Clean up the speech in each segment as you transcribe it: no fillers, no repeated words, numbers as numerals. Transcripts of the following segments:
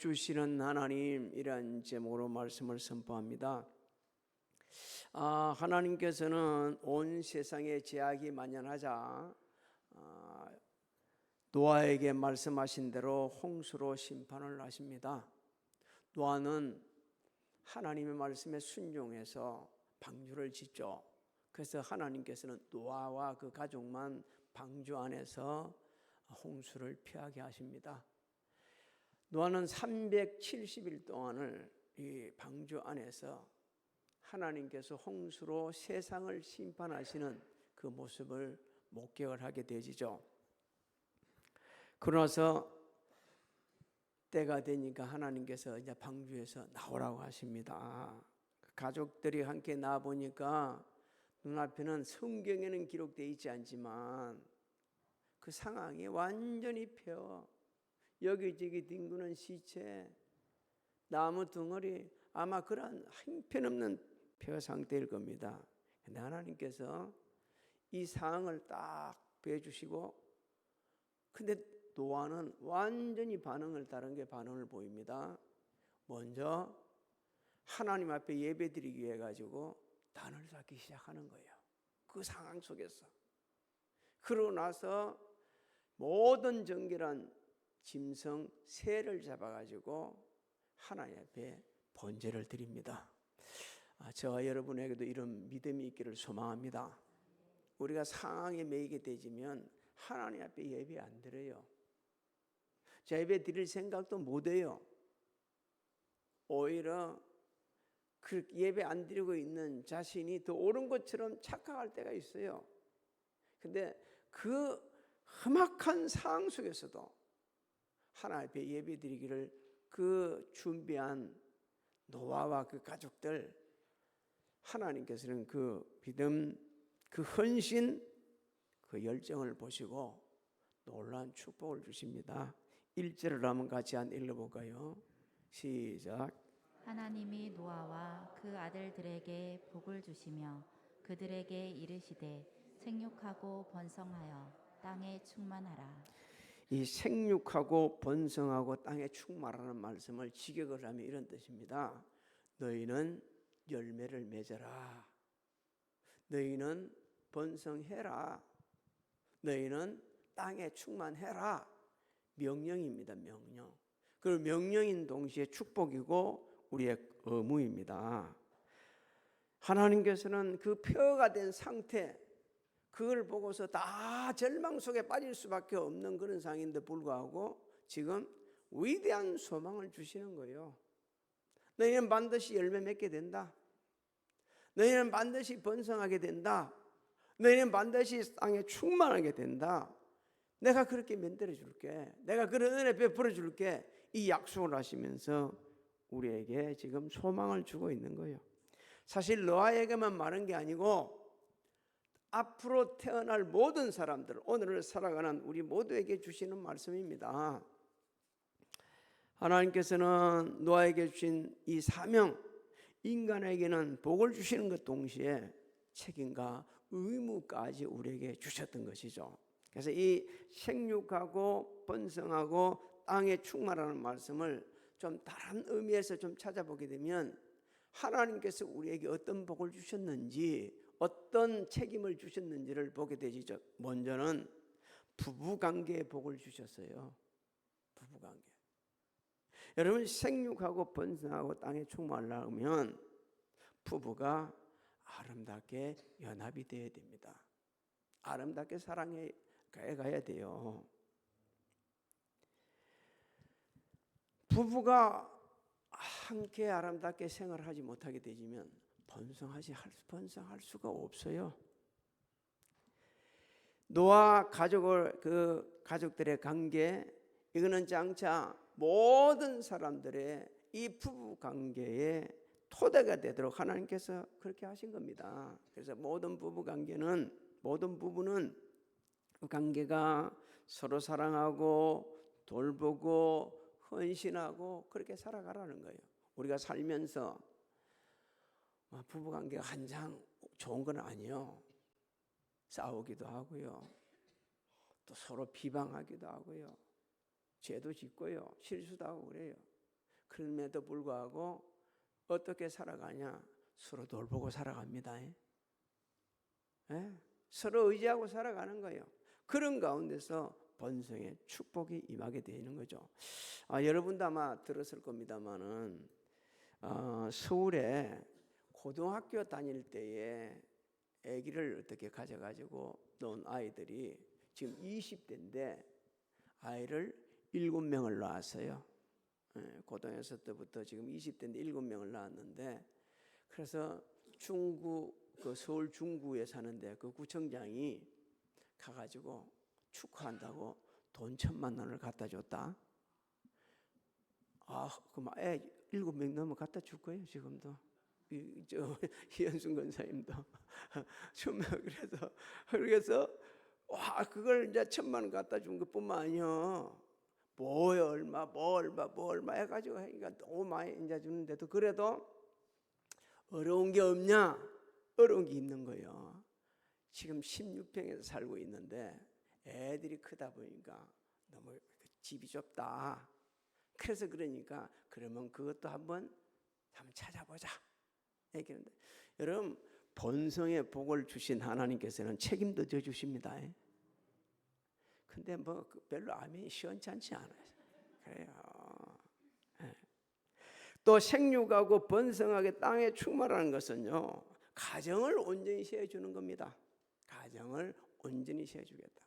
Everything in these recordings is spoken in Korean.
주시는 하나님이란 제목으로 말씀을 선포합니다. 하나님께서는 온 세상에 재앙이 만연하자 노아에게 말씀하신 대로 홍수로 심판을 하십니다. 노아는 하나님의 말씀에 순종해서 방주를 짓죠. 그래서 하나님께서는 노아와 그 가족만 방주 안에서 홍수를 피하게 하십니다. 노아는 370일 동안을 이 방주 안에서 하나님께서 홍수로 세상을 심판하시는 그 모습을 목격을 하게 되지죠. 그러나서 때가 되니까 하나님께서 이제 방주에서 나오라고 하십니다. 가족들이 함께 나와 보니까 눈앞에는 성경에는 기록되어 있지 않지만 그 상황이 완전히 폐허, 여기저기 뒹구는 시체, 나무 덩어리, 아마 그런 형편없는 폐허 상태일 겁니다. 근데 하나님께서 이 상황을 딱 보여주시고, 근데 노아는 완전히 반응을 다른 게 반응을 보입니다. 먼저 하나님 앞에 예배드리기 위해 가지고 단을 쌓기 시작하는 거예요. 그 상황 속에서. 그러고 나서 모든 정결한 짐승 새를 잡아가지고 하나님 앞에 번제를 드립니다. 저와 여러분에게도 이런 믿음이 있기를 소망합니다. 우리가 상황에 매이게 되지면 하나님 앞에 예배 안 드려요. 저 예배 드릴 생각도 못 해요. 오히려 그 예배 안 드리고 있는 자신이 더 옳은 것처럼 착각할 때가 있어요. 근데 그 험악한 상황 속에서도 하나님 앞에 예배 드리기를 그 준비한 노아와 그 가족들, 하나님께서는 그 믿음, 그 헌신, 그 열정을 보시고 놀라운 축복을 주십니다. 1절을 한번 같이 읽어볼까요? 시작. 하나님이 노아와 그 아들들에게 복을 주시며 그들에게 이르시되 생육하고 번성하여 땅에 충만하라. 이 생육하고 번성하고 땅에 충만하는 말씀을 직역을 하면 이런 뜻입니다. 너희는 열매를 맺어라. 너희는 번성해라. 너희는 땅에 충만해라. 명령입니다. 명령. 그리고 명령인 동시에 축복이고 우리의 의무입니다. 하나님께서는 그 폐허가 된 상태, 그걸 보고서 다 절망 속에 빠질 수밖에 없는 그런 상황인데 불구하고 지금 위대한 소망을 주시는 거예요. 너희는 반드시 열매 맺게 된다. 너희는 반드시 번성하게 된다. 너희는 반드시 땅에 충만하게 된다. 내가 그렇게 만들어 줄게. 내가 그런 은혜 베풀어 줄게. 이 약속을 하시면서 우리에게 지금 소망을 주고 있는 거예요. 사실 노아에게만 말한 게 아니고 앞으로 태어날 모든 사람들, 오늘을 살아가는 우리 모두에게 주시는 말씀입니다. 하나님께서는 노아에게 주신 이 사명, 인간에게는 복을 주시는 것 동시에 책임과 의무까지 우리에게 주셨던 것이죠. 그래서 이 생육하고 번성하고 땅에 충만하는 말씀을 좀 다른 의미에서 좀 찾아보게 되면 하나님께서 우리에게 어떤 복을 주셨는지, 어떤 책임을 주셨는지를 보게 되죠. 먼저는 부부관계의 복을 주셨어요. 부부관계. 여러분, 생육하고 번성하고 땅에 충만하려면 부부가 아름답게 연합이 되어야 됩니다. 아름답게 사랑해 가야 돼요. 부부가 함께 아름답게 생활하지 못하게 되면 번성할 수가 없어요. 노아 가족들의 관계, 이거는 장차 모든 사람들의 이 부부 관계에 토대가 되도록 하나님께서 그렇게 하신 겁니다. 그래서 모든 부부는 그 관계가 서로 사랑하고 돌보고 헌신하고 그렇게 살아가라는 거예요. 우리가 살면서 부부관계가 한창 좋은 건 아니에요. 싸우기도 하고요. 또 서로 비방하기도 하고요. 죄도 짓고요. 실수도 하고 그래요. 그럼에도 불구하고 어떻게 살아가냐? 서로 돌보고 살아갑니다. 예? 서로 의지하고 살아가는 거예요. 그런 가운데서 번성의 축복이 임하게 되는 거죠. 여러분도 아마 들었을 겁니다만은 서울에 고등학교 다닐 때에 아기를 어떻게 가져가지고 놓은 아이들이 지금 20대인데 아이를 7명을 낳았어요. 고등학교 때부터 지금 20대인데 7명을 낳았는데, 그래서 중구, 그 서울 중구에 사는데 그 구청장이 가가지고 축하한다고 돈 1,000만 원을 갖다 줬다. 그럼 애 7명 넘으면 갖다 줄 거예요. 지금도 희연순 권사님도 그래서 와, 그걸 이제 1,000만 원 갖다 준 것뿐만 아니요, 뭐 얼마 해가지고 하니까 너무 많이 이제 주는데도 그래도 어려운 게 없냐? 어려운 게 있는 거예요. 지금 16평에서 살고 있는데 애들이 크다 보니까 너무 집이 좁다. 그래서 그러니까 그러면 그것도 한번 찾아보자 얘기하는데, 여러분 번성의 복을 주신 하나님께서는 책임도 져 주십니다. 근데 뭐 별로 아멘이 시원찮지 않아요. 그래요. 또 생육하고 번성하게 땅에 충만하는 것은요, 가정을 온전히 세워주는 겁니다. 가정을 온전히 세워주겠다.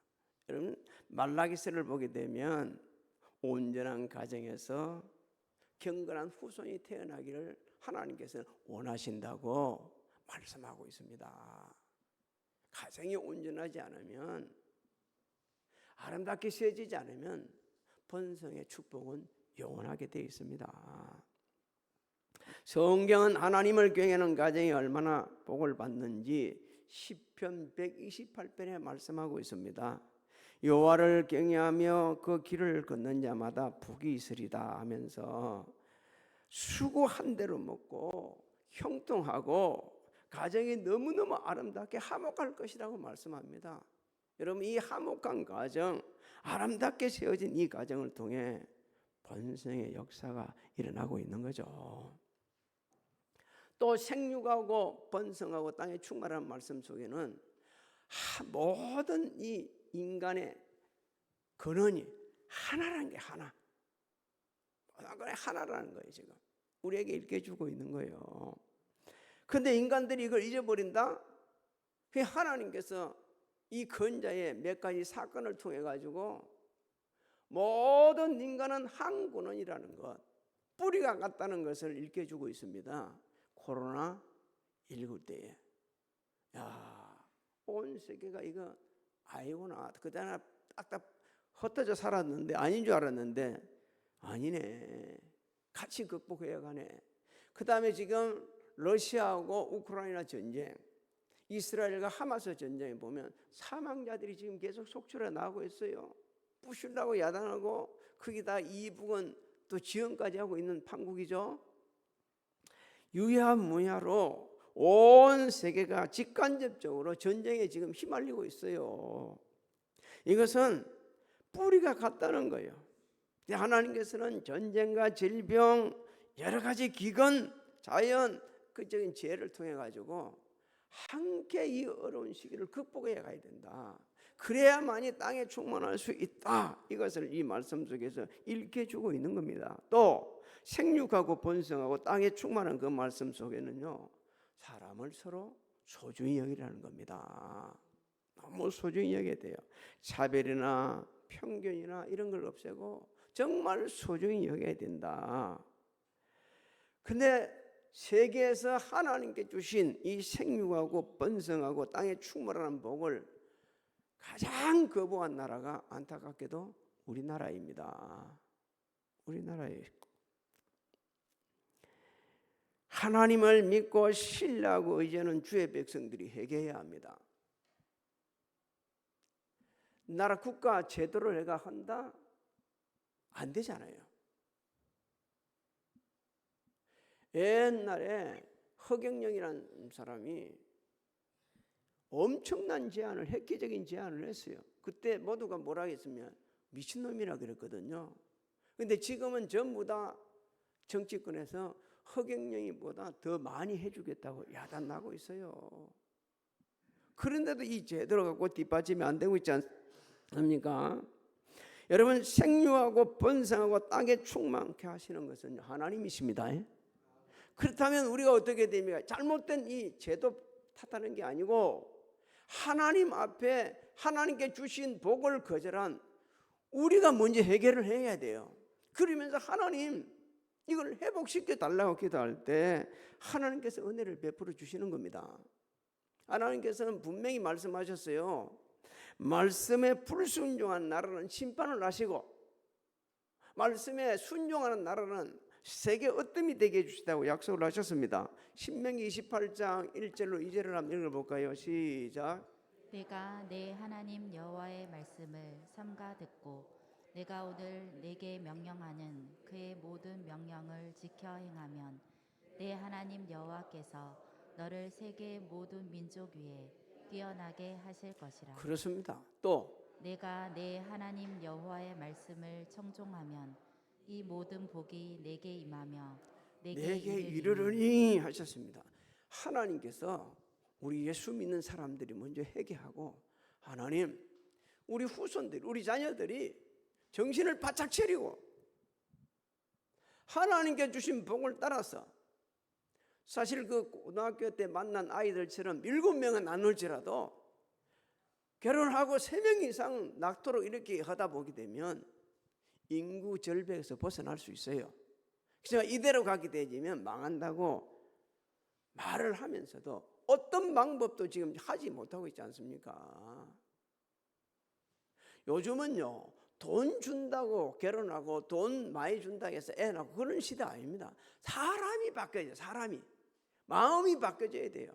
여러분 말라기서를 보게 되면 온전한 가정에서 경건한 후손이 태어나기를 하나님께서는 원하신다고 말씀하고 있습니다. 가정이 온전하지 않으면, 아름답게 세워지지 않으면 번성의 축복은 영원하게 되어 있습니다. 성경은 하나님을 경외하는 가정이 얼마나 복을 받는지 시편 128편에 말씀하고 있습니다. 여호와를 경외하며 그 길을 걷는 자마다 복이 있으리다 하면서 수고한 대로 먹고 형통하고 가정이 너무너무 아름답게 화목할 것이라고 말씀합니다. 여러분 이 화목한 가정, 아름답게 세워진 이 가정을 통해 번성의 역사가 일어나고 있는 거죠. 또 생육하고 번성하고 땅에 충만한 말씀 속에는 모든 이 인간의 근원이 하나라는 게 하나라는 거예요. 지금 우리에게 일깨주고 있는 거예요. 그런데 인간들이 이걸 잊어버린다. 하나님께서 이 근자의 몇 가지 사건을 통해 가지고 모든 인간은 한 근원이라는 것, 뿌리가 같다는 것을 일깨주고 있습니다. 코로나19 때에 온 세계가 이거 아이구나, 그때나 딱딱 흩어져 살았는데 아닌 줄 알았는데 아니네, 같이 극복해야 가네. 그 다음에 지금 러시아하고 우크라이나 전쟁, 이스라엘과 하마스 전쟁에 보면 사망자들이 지금 계속 속출해 나오고 있어요. 부실라고 야단하고 거기다 이북은 또 지원까지 하고 있는 판국이죠. 유야무야로 온 세계가 직간접적으로 전쟁에 지금 휘말리고 있어요. 이것은 뿌리가 같다는 거예요. 하나님께서는 전쟁과 질병, 여러 가지 기근, 자연, 그적인 재해를 통해 가지고 함께 이 어려운 시기를 극복해 가야 된다. 그래야만이 땅에 충만할 수 있다. 이것을 이 말씀 속에서 일깨주고 있는 겁니다. 또 생육하고 번성하고 땅에 충만한 그 말씀 속에는요, 사람을 서로 소중히 여기라는 겁니다. 너무 소중히 여겨야 돼요. 차별이나 편견이나 이런 걸 없애고 정말 소중히 여겨야 된다. 근데 세계에서 하나님께 주신 이 생육하고 번성하고 땅에 충만한 복을 가장 거부한 나라가 안타깝게도 우리나라입니다. 우리나라에 하나님을 믿고 신뢰하고 의지하는 주의 백성들이 회개해야 합니다. 나라 국가 제도를 내가 한다? 안 되잖아요. 옛날에 허경영이라는 사람이 엄청난 제안을, 획기적인 제안을 했어요. 그때 모두가 뭐라 했으면 미친놈이라 그랬거든요. 근데 지금은 전부 다 정치권에서 허경영이보다 더 많이 해주겠다고 야단나고 있어요. 그런데도 이 제도를 갖고 뒷받침이 안 되고 있지 않습니까? 여러분, 생육하고 번성하고 땅에 충만케 하시는 것은 하나님이십니다. 그렇다면 우리가 어떻게 됩니까? 잘못된 이 제도 탓하는 게 아니고 하나님 앞에 하나님께 주신 복을 거절한 우리가 먼저 해결을 해야 돼요. 그러면서 하나님 이걸 회복시켜 달라고 기도할 때 하나님께서 은혜를 베풀어 주시는 겁니다. 하나님께서는 분명히 말씀하셨어요. 말씀에 불순종한 나라는 심판을 하시고 말씀에 순종하는 나라는 세계 어뜸이 되게 해주시다고 약속을 하셨습니다. 신명기 28장 1절로 2절을 한번 읽어볼까요? 시작. 내가 내 하나님 여호와의 말씀을 삼가 듣고 내가 오늘 내게 명령하는 그의 모든 명령을 지켜 행하면 내 하나님 여호와께서 너를 세계의 모든 민족 위에 뛰어나게 하실 것이라. 그렇습니다. 또 내가 내 하나님 여호와의 말씀을 청종하면 이 모든 복이 내게 임하며 내게 이르르니 하셨습니다. 하나님께서 우리 예수 믿는 사람들이 먼저 회개하고 하나님 우리 후손들 우리 자녀들이 정신을 바짝 차리고 하나님께 주신 복을 따라서 사실 그 고등학교 때 만난 아이들처럼 7명은 안 올지라도 결혼하고 3명 이상 낳도록 이렇게 하다 보게 되면 인구 절벽에서 벗어날 수 있어요. 그래서 이대로 가게 되면 망한다고 말을 하면서도 어떤 방법도 지금 하지 못하고 있지 않습니까? 요즘은요 돈 준다고 결혼하고 돈 많이 준다고 해서 애 낳고 그런 시대 아닙니다. 사람이 바뀌어야죠. 사람이 마음이 바뀌어져야 돼요.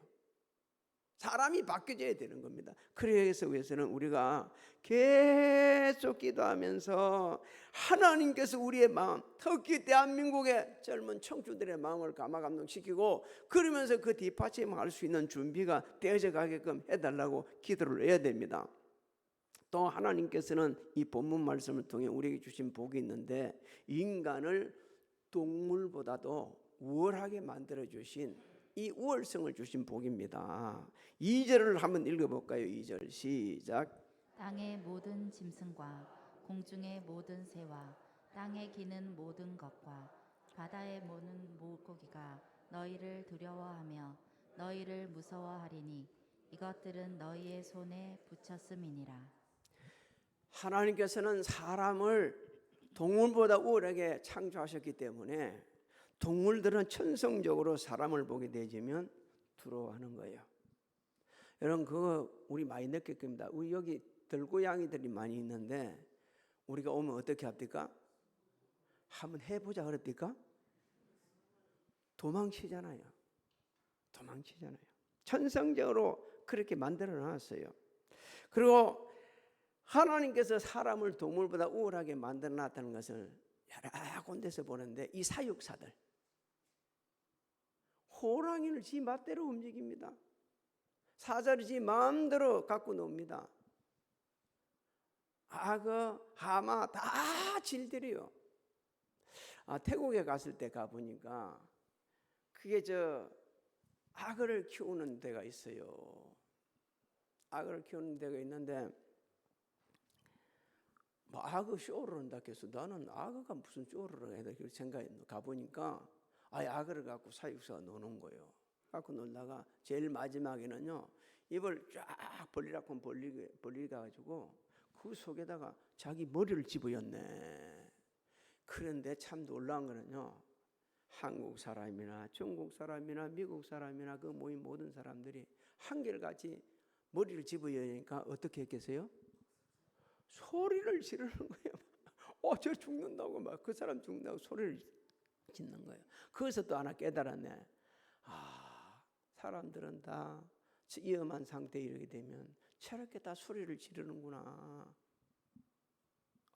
사람이 바뀌어져야 되는 겁니다. 그래서 위해서는 우리가 계속 기도하면서 하나님께서 우리의 마음, 특히 대한민국의 젊은 청춘들의 마음을 감화감동시키고 그러면서 그 뒷받침할 수 있는 준비가 되어져 가게끔 해달라고 기도를 해야 됩니다. 또 하나님께서는 이 본문 말씀을 통해 우리에게 주신 복이 있는데 인간을 동물보다도 우월하게 만들어 주신 이 우월성을 주신 복입니다. 2절을 한번 읽어볼까요? 2절 시작. 땅의 모든 짐승과 공중의 모든 새와 땅에 기는 모든 것과 바다의 모든 물고기가 너희를 두려워하며 너희를 무서워하리니 이것들은 너희의 손에 붙였음이니라. 하나님께서는 사람을 동물보다 우월하게 창조하셨기 때문에 동물들은 천성적으로 사람을 보게 되면 두려워하는 거예요. 여러분 그거 우리 많이 느낄 겁니다. 우리 여기 들고양이들이 많이 있는데 우리가 오면 어떻게 합니까? 한번 해보자 그럽니까? 도망치잖아요. 천성적으로 그렇게 만들어 놨어요. 그리고 하나님께서 사람을 동물보다 우월하게 만들어 놨다는 것을 여러 군데서 보는데 이 사육사들 호랑이를 지 맛대로 움직입니다. 사자를 지 마음대로 갖고 놉니다. 악어, 하마 다 질들여요. 태국에 갔을 때 가보니까 그게 악어를 키우는 데가 있어요. 악어를 키우는 데가 있는데 뭐 악어 쇼를 한다 해서 나는 악어가 무슨 쇼를 해야 그렇게 생각해 가보니까 악어를 갖고 사육사가 노는 거예요. 갖고 놀다가 제일 마지막에는요 입을 쫙 벌리라고 벌리가지고 그 속에다가 자기 머리를 집어였네. 그런데 참 놀라운 거는요 한국 사람이나 중국 사람이나 미국 사람이나 그 모인 모든 사람들이 한결같이 머리를 집어여니까 어떻게 했겠어요? 소리를 지르는 거예요. 저 죽는다고 막 그 사람 죽는다고 소리를 짓는 거예요. 거기서 또 하나 깨달았네. 사람들은 다 위험한 상태에 이르게 되면 저렇게 다 소리를 지르는구나.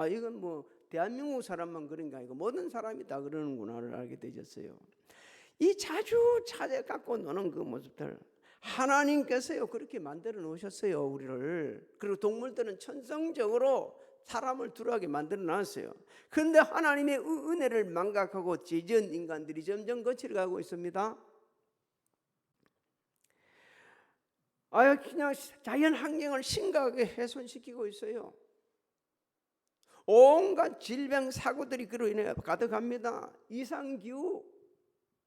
이건 뭐 대한민국 사람만 그런 게 아니고 모든 사람이 다 그러는구나를 알게 되셨어요. 이 자주 찾아갖고 노는 그 모습들 하나님께서요 그렇게 만들어 놓으셨어요 우리를. 그리고 동물들은 천성적으로 사람을 두려워하게 만들어 놨어요. 그런데 하나님의 은혜를 망각하고 지전 인간들이 점점 거칠어가고 있습니다. 그냥 자연 환경을 심각하게 훼손시키고 있어요. 온갖 질병 사고들이 그로 인해 가득합니다. 이상기후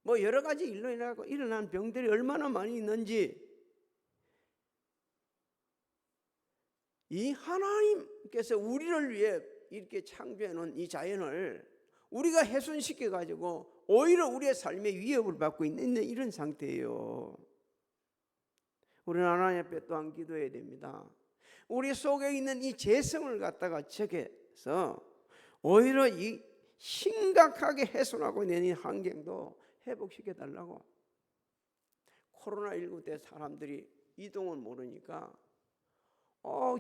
뭐 여러 가지 일로 일어난 병들이 얼마나 많이 있는지, 이 하나님께서 우리를 위해 이렇게 창조해 놓은 이 자연을 우리가 훼손시켜 가지고 오히려 우리의 삶에 위협을 받고 있는 이런 상태예요. 우리는 하나님 앞에 또한 기도해야 됩니다. 우리 속에 있는 이 죄성을 갖다가 제거해서 오히려 이 심각하게 훼손하고 있는 이 환경도 회복시켜 달라고. 코로나19 때 사람들이 이동을 모르니까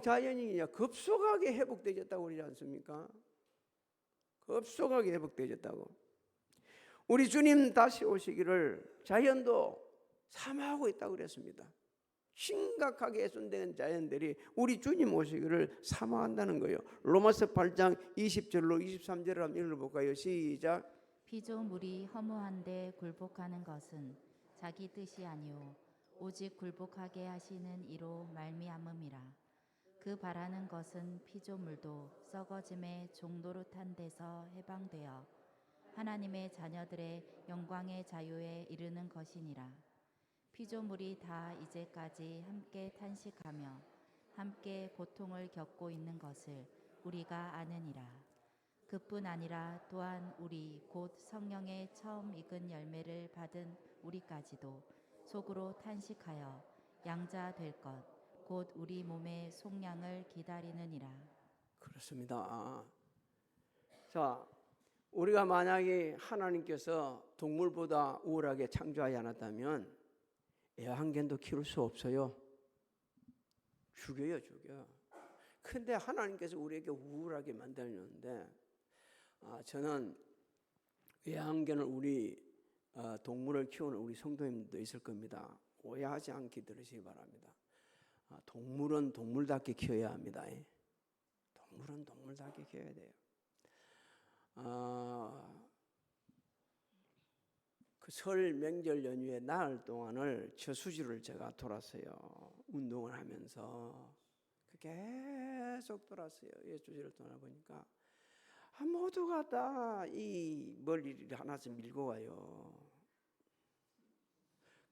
자연이 급속하게 회복되졌다고 그러지 않습니까? 급속하게 회복되졌다고. 우리 주님 다시 오시기를 자연도 사모하고 있다고 그랬습니다. 심각하게 훼손된 자연들이 우리 주님 오시기를 사모한다는 거예요. 로마서 8장 20절로 23절을 한번 읽어볼까요? 시작. 피조물이 허무한데 굴복하는 것은 자기 뜻이 아니오 오직 굴복하게 하시는 이로 말미암음이라. 그 바라는 것은 피조물도 썩어짐의 종노릇한 데서 해방되어 하나님의 자녀들의 영광의 자유에 이르는 것이니라. 피조물이 다 이제까지 함께 탄식하며 함께 고통을 겪고 있는 것을 우리가 아느니라. 그뿐 아니라 또한 우리 곧 성령의 처음 익은 열매를 받은 우리까지도 속으로 탄식하여 양자 될 것 곧 우리 몸의 속량을 기다리느니라. 그렇습니다. 자, 우리가 만약에 하나님께서 동물보다 우월하게 창조하지 않았다면 애완견도 키울 수 없어요. 죽여요. 근데 하나님께서 우리에게 우월하게 만들었는데, 저는 애완견을 우리 동물을 키우는 우리 성도님도 있을 겁니다. 오해하지 않게 들으시기 바랍니다. 동물은 동물답게 키워야 합니다. 동물은 동물답게 키워야 돼요. 그 설 명절 연휴에 나흘 동안을 저수지를 제가 돌았어요. 운동을 하면서 계속 돌았어요. 저수지를 돌아보니까 모두가 다 이 멀리를 하나씩 밀고 와요.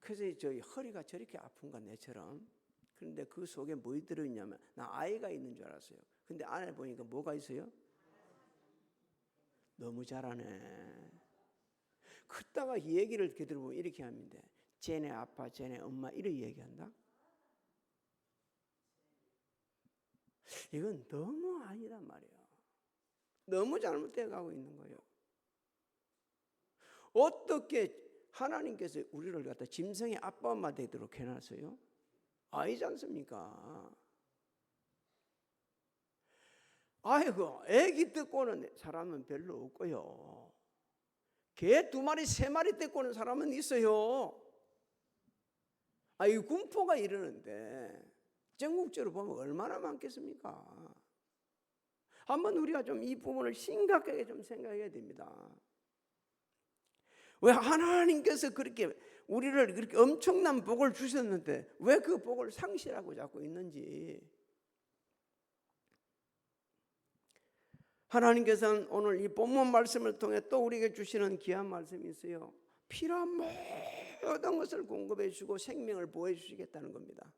그래서 저희 허리가 저렇게 아픈가 내처럼. 그런데 그 속에 뭐 들어있냐면, 나 아이가 있는 줄 알았어요. 근데 안에 보니까 뭐가 있어요? 너무 잘하네. 그다가 이 얘기를 이렇게 들어보면 이렇게 합니다. 쟤네 아빠, 쟤네 엄마 이렇게 얘기한다. 이건 너무 아니란 말이에요. 너무 잘못되어 가고 있는 거예요. 어떻게 하나님께서 우리를 갖다 짐승의 아빠 엄마 되도록 해놨어요? 아니지 않습니까? 아이고, 애기 뜯고는 사람은 별로 없고요. 개 2마리 3마리 뜯고는 사람은 있어요. 이 군포가 이러는데 전국적으로 보면 얼마나 많겠습니까? 한번 우리가 좀 이 부분을 심각하게 좀 생각해야 됩니다. 왜 하나님께서 그렇게 우리를 그렇게 엄청난 복을 주셨는데 왜 그 복을 상실하고 자꾸 있는지. 하나님께서는 오늘 이 본문 말씀을 통해 또 우리에게 주시는 귀한 말씀이 있어요. 필요한 모든 것을 공급해 주시고 생명을 보호해 주시겠다는 겁니다.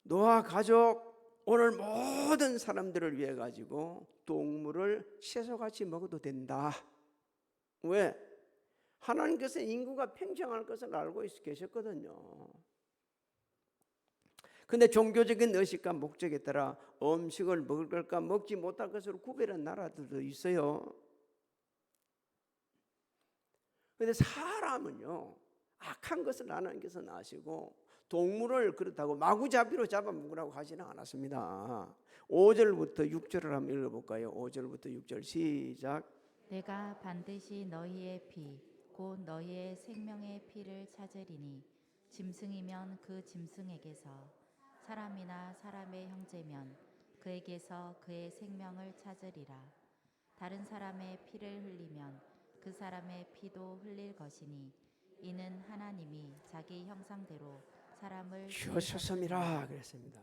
노아 가족, 오늘 모든 사람들을 위해 가지고 동물을 채소같이 먹어도 된다. 왜? 하나님께서 인구가 팽창할 것을 알고 계셨거든요. 근데 종교적인 의식과 목적에 따라 음식을 먹을 것과 먹지 못할 것으로 구별한 나라들도 있어요. 근데 사람은요, 악한 것을 하나님께서 아시고 동물을 그렇다고 마구잡이로 잡아먹으라고 하지는 않았습니다. 5절부터 6절을 한번 읽어볼까요? 5절부터 6절 시작. 내가 반드시 너희의 피 곧 너희의 생명의 피를 찾으리니 짐승이면 그 짐승에게서 사람이나 사람의 형제면 그에게서 그의 생명을 찾으리라. 다른 사람의 피를 흘리면 그 사람의 피도 흘릴 것이니 이는 하나님이 자기 형상대로 사람을 주셨음이라 그랬습니다.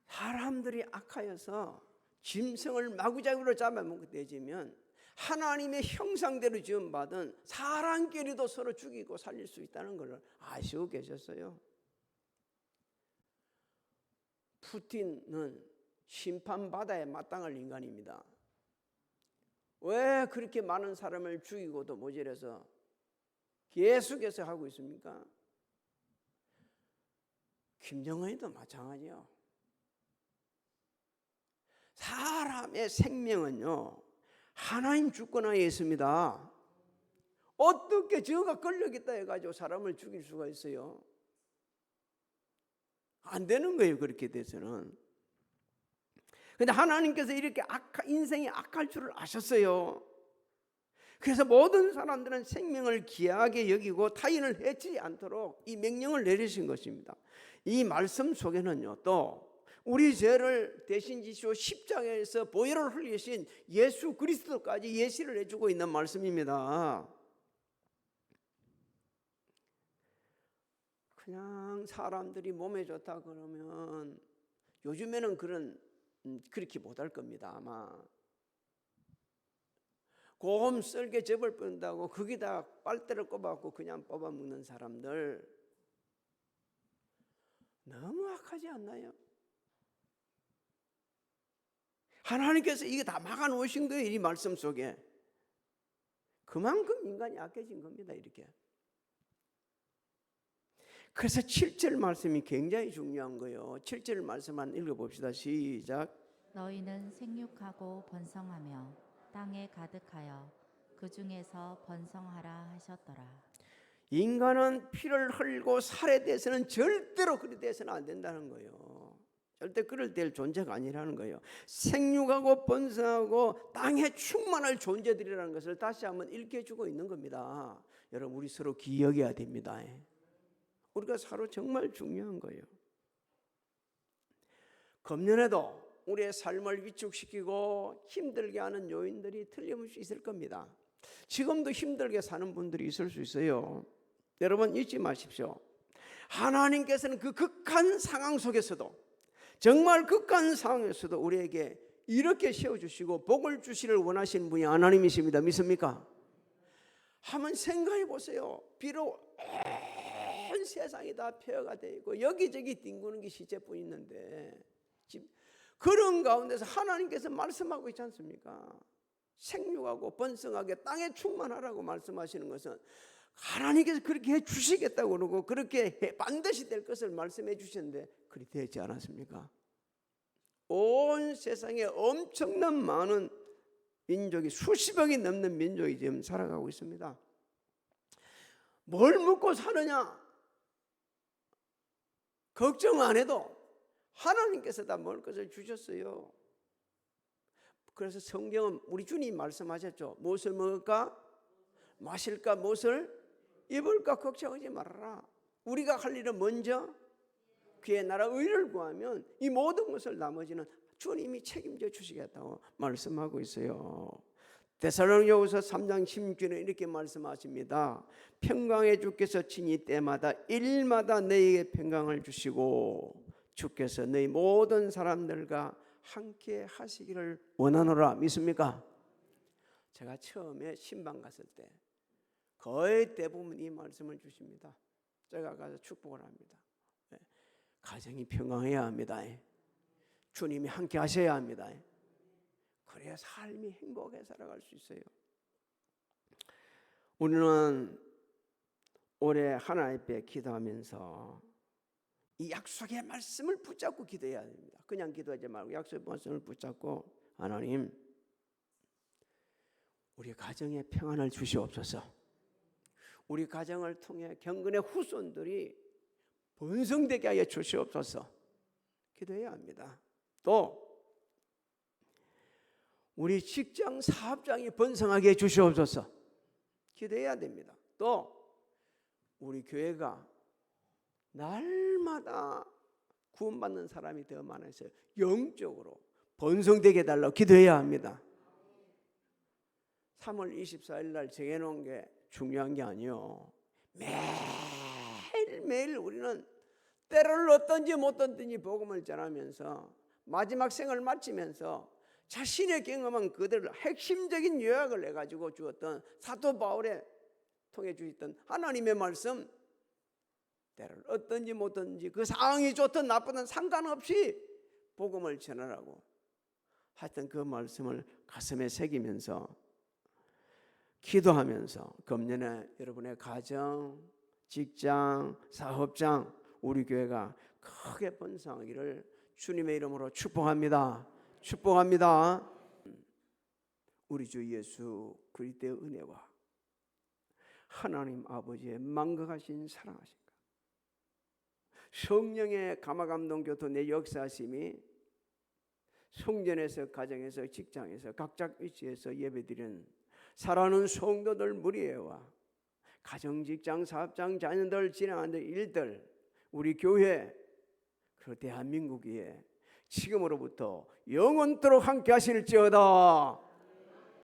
사람들이 악하여서 짐승을 마구잡이로 잡아먹게 되지면 하나님의 형상대로 지음받은 사람끼리도 서로 죽이고 살릴 수 있다는 걸 아시고 계셨어요. 푸틴은 심판받아야 마땅할 인간입니다. 왜 그렇게 많은 사람을 죽이고도 모자라서 계속해서 하고 있습니까? 김정은이도 마찬가지요. 사람의 생명은요 하나님 주권하에 있습니다. 어떻게 저가 권력있다 해가지고 사람을 죽일 수가 있어요? 안 되는 거예요. 그렇게 돼서는. 근데 하나님께서 이렇게 인생이 악할 줄을 아셨어요. 그래서 모든 사람들은 생명을 귀하게 여기고 타인을 해치지 않도록 이 명령을 내리신 것입니다. 이 말씀 속에는요 또 우리 죄를 대신 지시고 십자가에서 보혈을 흘리신 예수 그리스도까지 예시를 해주고 있는 말씀입니다. 그냥 사람들이 몸에 좋다 그러면 요즘에는 그렇게 못할 겁니다. 아마 곰 썰게 접을 뻔다고 거기다 빨대를 꼽아갖고 그냥 뽑아먹는 사람들 너무 악하지 않나요? 하나님께서 이게 다 막아놓으신 거예요. 이 말씀 속에. 그만큼 인간이 악해진 겁니다. 이렇게. 그래서 7절 말씀이 굉장히 중요한 거예요. 7절 말씀 한번 읽어봅시다. 시작. 너희는 생육하고 번성하며 땅에 가득하여 그 중에서 번성하라 하셨더라. 인간은 피를 흘리고 살에 대해서는 절대로 그리 돼서는 안 된다는 거예요. 절대 그럴 될 존재가 아니라는 거예요. 생육하고 번성하고 땅에 충만할 존재들이라는 것을 다시 한번 일깨주고 있는 겁니다. 여러분 우리 서로 기억해야 됩니다. 우리가 서로 정말 중요한 거예요. 금년에도 우리의 삶을 위축시키고 힘들게 하는 요인들이 틀림없이 있을 겁니다. 지금도 힘들게 사는 분들이 있을 수 있어요. 여러분 잊지 마십시오. 하나님께서는 그 극한 상황 속에서도 정말 극한 상황에서도 우리에게 이렇게 세워주시고 복을 주시를 원하시는 분이 하나님이십니다. 믿습니까? 한번 생각해 보세요. 비록 온 세상이 다 폐허가 되어 있고 여기저기 뒹구는 게 시체뿐 있는데 그런 가운데서 하나님께서 말씀하고 있지 않습니까? 생육하고 번성하게 땅에 충만하라고 말씀하시는 것은 하나님께서 그렇게 해주시겠다고 그러고 그렇게 반드시 될 것을 말씀해 주셨는데 그렇게 되지 않았습니까? 온 세상에 엄청난 많은 민족이 수십억이 넘는 민족이 지금 살아가고 있습니다. 뭘 먹고 사느냐? 걱정 안 해도 하나님께서 다 먹을 것을 주셨어요. 그래서 성경은 우리 주님 말씀하셨죠. 무엇을 먹을까? 마실까? 무엇을 입을까? 걱정하지 말아라. 우리가 할 일은 먼저 그의 나라 의를 구하면 이 모든 것을 나머지는 주님이 책임져 주시겠다고 말씀하고 있어요. 데살로니가후서 3장 16절에 이렇게 말씀하십니다. 평강의 주께서 친히 때마다 일마다 너희에게 평강을 주시고 주께서 너희 모든 사람들과 함께 하시기를 원하노라. 믿습니까? 제가 처음에 신방 갔을 때 거의 대부분 이 말씀을 주십니다. 제가 가서 축복을 합니다. 가정이 평강해야 합니다. 주님이 함께 하셔야 합니다. 그래야 삶이 행복하게 살아갈 수 있어요. 우리는 올해 하나님 앞에 기도하면서 이 약속의 말씀을 붙잡고 기도해야 됩니다. 그냥 기도하지 말고 약속의 말씀을 붙잡고 하나님 우리 가정에 평안을 주시옵소서. 우리 가정을 통해 경건의 후손들이 번성되게 하여 주시옵소서. 기도해야 합니다. 또 우리 직장 사업장이 번성하게 해주시옵소서. 기도해야 됩니다. 또 우리 교회가 날마다 구원받는 사람이 더 많아서 영적으로 번성되게 해달라고 기도해야 합니다. 3월 24일 날 정해놓은 게 중요한 게 아니요. 매일매일 우리는 때를 어떤지 못 얻든지 복음을 전하면서 마지막 생을 마치면서 자신의 경험한 그대로 핵심적인 요약을 해가지고 주었던 사도 바울의 통해 주셨던 하나님의 말씀, 때를 어떤지 못 얻든지 그 상황이 좋든 나쁘든 상관없이 복음을 전하라고 하여튼 그 말씀을 가슴에 새기면서 기도하면서 금년에 여러분의 가정, 직장, 사업장 우리 교회가 크게 번성하기를 주님의 이름으로 축복합니다. 축복합니다. 우리 주 예수 그리스도의 은혜와 하나님 아버지의 만극하신 사랑하신가, 성령의 감화감동 교통의 역사하심이 성전에서, 가정에서, 직장에서, 각자 위치에서 예배드리는 사랑하는 성도들 무리와 가정, 직장, 사업장, 자녀들 진행하는 일들, 우리 교회, 그 대한민국 위에 지금으로부터 영원토록 함께 하실지어다.